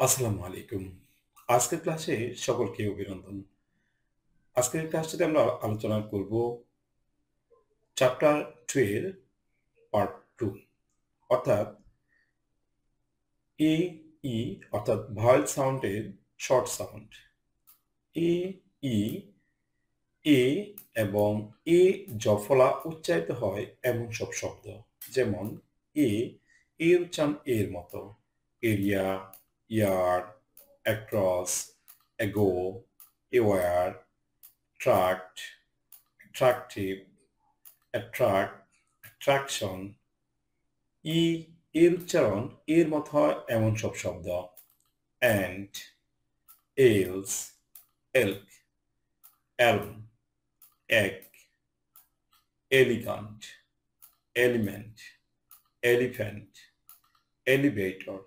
আসসালামু আলাইকুম। আজকের ক্লাসে সকলকে অভিনন্দন। আজকের ক্লাসটিতে আমরা আলোচনা করব চ্যাপ্টার 2 এর পার্ট 2 অর্থাৎ এ, ই অর্থাৎ ভাওয়েল সাউন্ডের শর্ট সাউন্ড। এ, ই, এ এবং এ জফলা উচ্চারিত হয় এমন সব শব্দ। যেমন এ, এর উচ্চারণ এর মতো। Area, yard, across, ago, aware, attract, attractive, attract, attraction, ই এর উচ্চারণ এর মতো হয় এমন সব শব্দ। and, ales, elk, elm, egg, elegant, element, elephant, elevator,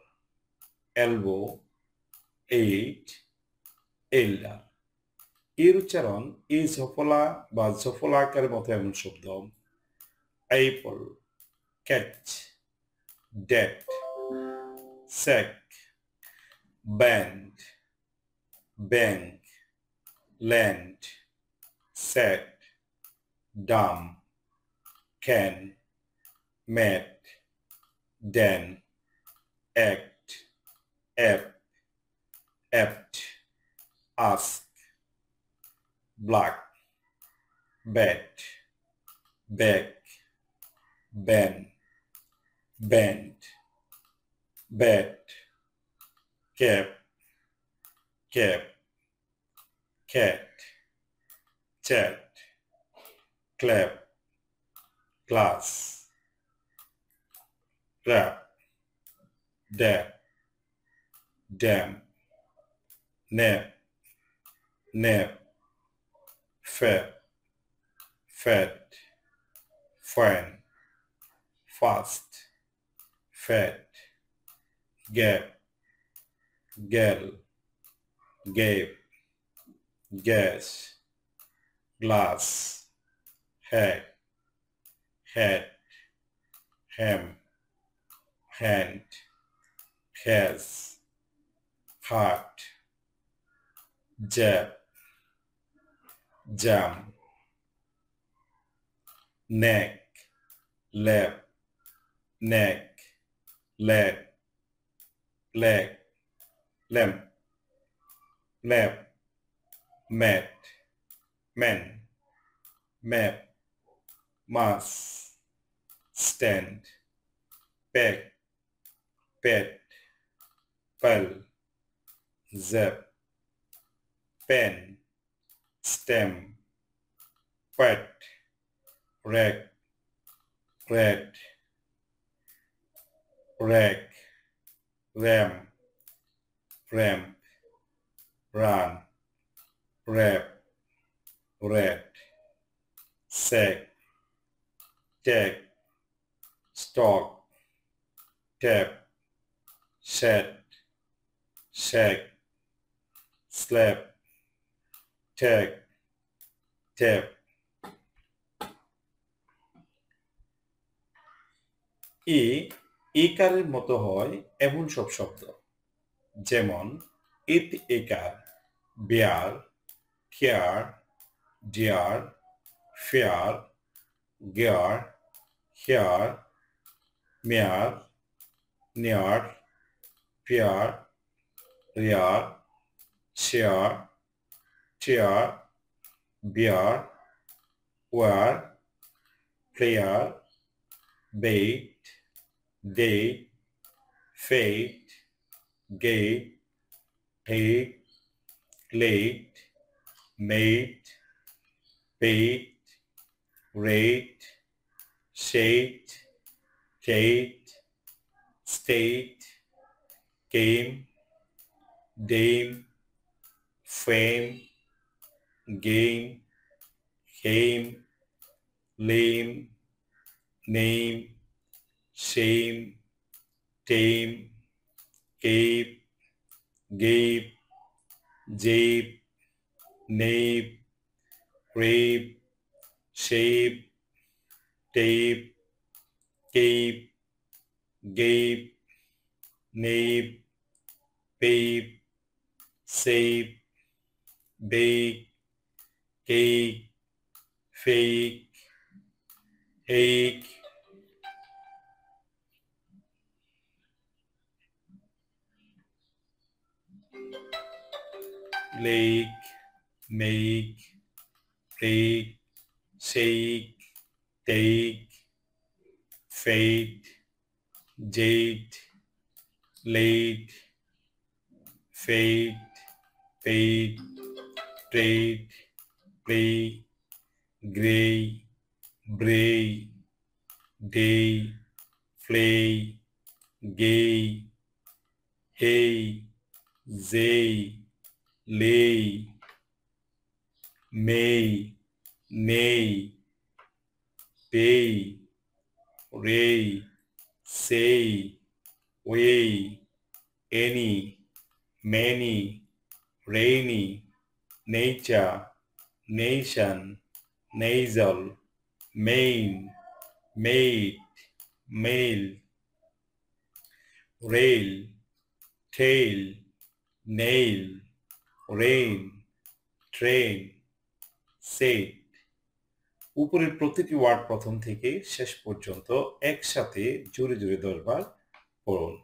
elbow, eight, elder। এর উচ্চারণ এ জফলা বা জফলা আকারের মতো এমন শব্দ। apple, catch, debt, sack, band, bank, land, set, dumb, can, met, den, act, apt, apt, ask, black, bat, back, bend, bend, bat, cap, cap, cat, chat, clap, class, rap, dap, dam, nap, nap, fat, fat, fan, fast, fat, gap, gal, gape, gas, glass, hat, hat, ham, hand, has, heart, jab, jam, neck, lap, neck, leg, leg, lamp, map, mat, man, map, mass, stand, pack, pet, pal, zap, pen, stem, pet, rack, rat, rack, ram, ramp, run, rap, rat, sack, tag, stock, tap, shat, shack, slap, tag, tap। এ একারের মতো হয় এমন সব শব্দ। যেমন এত একার, bear, care, dear, fair, gear, hair, mare, near, pair, rare, share, chair, beer, war, player, bet, date, fate, gate, hate, late, mate, pet, rate, shade, Kate, state, game, dame, fame, game, game, lame, name, shame, tame, cape, gape, jape, nape, rape, shape, tape, cape, gape, nape, peep, shape, bake, cake, fake, ache, lake, make, break, shake, take, fate, jade, late, fate, paid, trade, play, grey, bray, day, flay, gay, hey, zay, lay, may, nay, pay, ray, say, way, any, many, rainy, nature, nation, nasal, main, made, male, rail, tail, nail, rain, train, said। উপরের প্রতিটি word প্রথম থেকে শেষ পর্যন্ত একসাথে জোরে জোরে 10 বার পড়ুন।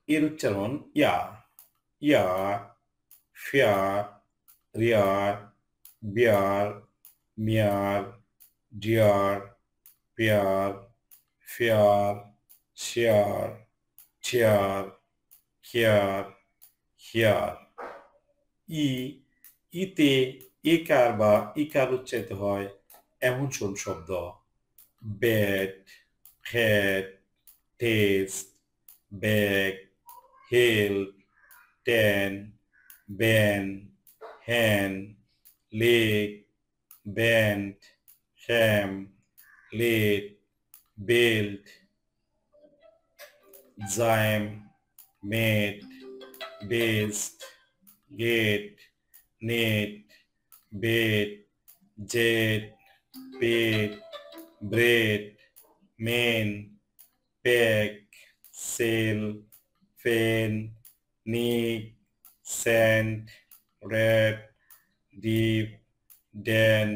এর উচ্চারণ ইয়া, ইয়া, fair, rear, beer, mere, dear, pair, fair, share, chair, care, here. ইতে একার বা ইকার উচ্চারিত হয় এমন সব শব্দ: bat, hat, test, bag, help, tan, ban, হ্যান, leg, band, ham, let, belt, জাইম, met, best, get, net, bed, jet, pet, bread, men, pack, sell, fen, nick, sand, rat, dip, Dan,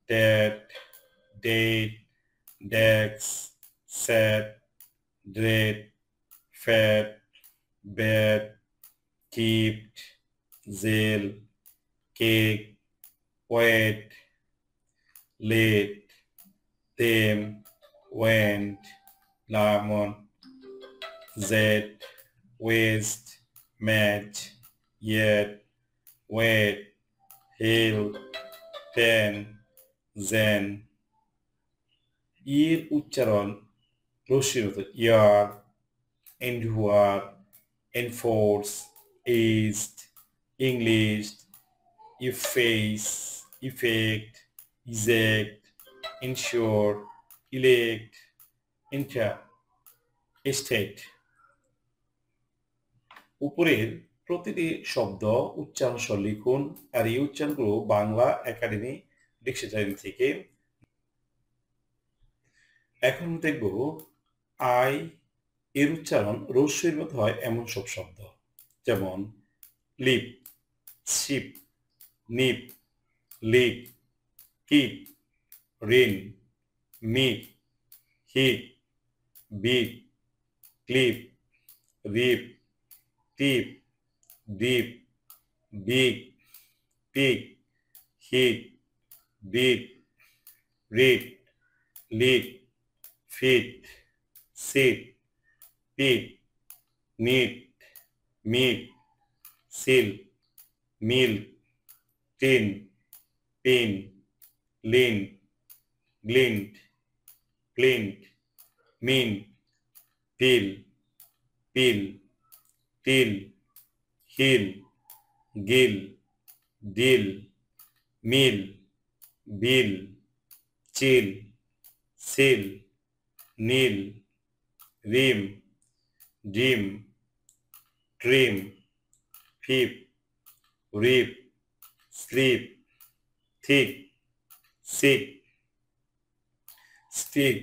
ড্যাট, ডেট, ড্যাক্স, স্যাট, ড্রেড, ফ্যাট, ব্যাট, কিপড, gel, cake, wet, let, them, went, lemon, z, waste, match, yet, wet, hill, pen, zen। এর উচ্চারণ রস্যির মতো ইয়ার, endure, enforce, east, English, efface, effect, eject, ensure, elect, inter, estate। উপরের প্রতিটি শব্দ উচ্চারণ সহ লিখুন আর এই উচ্চারণগুলো বাংলা একাডেমি ডিকশনারি থেকে। এখন দেখব আই এর উচ্চারণ রস্যির মতো হয় এমন সব শব্দ, যেমন lip, ship, nip, lip, kip, রিন, mitt, hit, bit, clip, rip, tip, dip, big, pick, hit, bit, writ, lit, fit, sit, pit, knit, mitt, sill, milk, tin, pin, লিন, গ্লিন্ট, প্লিন্ট, মিন, pill, pill, till, hill, gill, dill, mill, bill, chill, sill, নীল, rim, dim, trim, ফিপ, rip, slip, thick, sick, stick,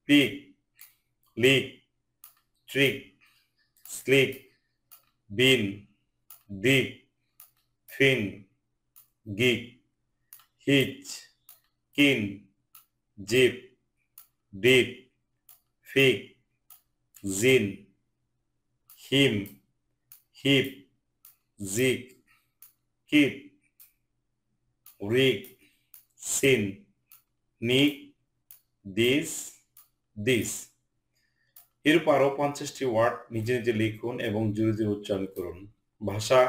pick, lick, trick, slick, bin, দিক, fin, গিক, hitch, kin, zip, dip, ফিক, জিন, হিম, heap, জিক, keep, রিক, scene, নিক, this. এরূপ আরও 50টি word নিজে নিজে লিখুন এবং জোরে জোরে উচ্চারণ করুন। ভাষা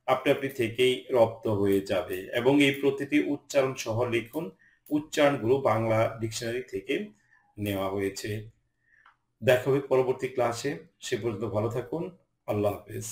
আপনি আপনি থেকেই রপ্ত হয়ে যাবে এবং এই প্রতিটি উচ্চারণ সহ লিখুন। উচ্চারণগুলো বাংলা ডিকশনারি থেকে নেওয়া হয়েছে। দেখা হবে পরবর্তী ক্লাসে। সে পর্যন্ত ভালো থাকুন। আল্লাহ হাফেজ।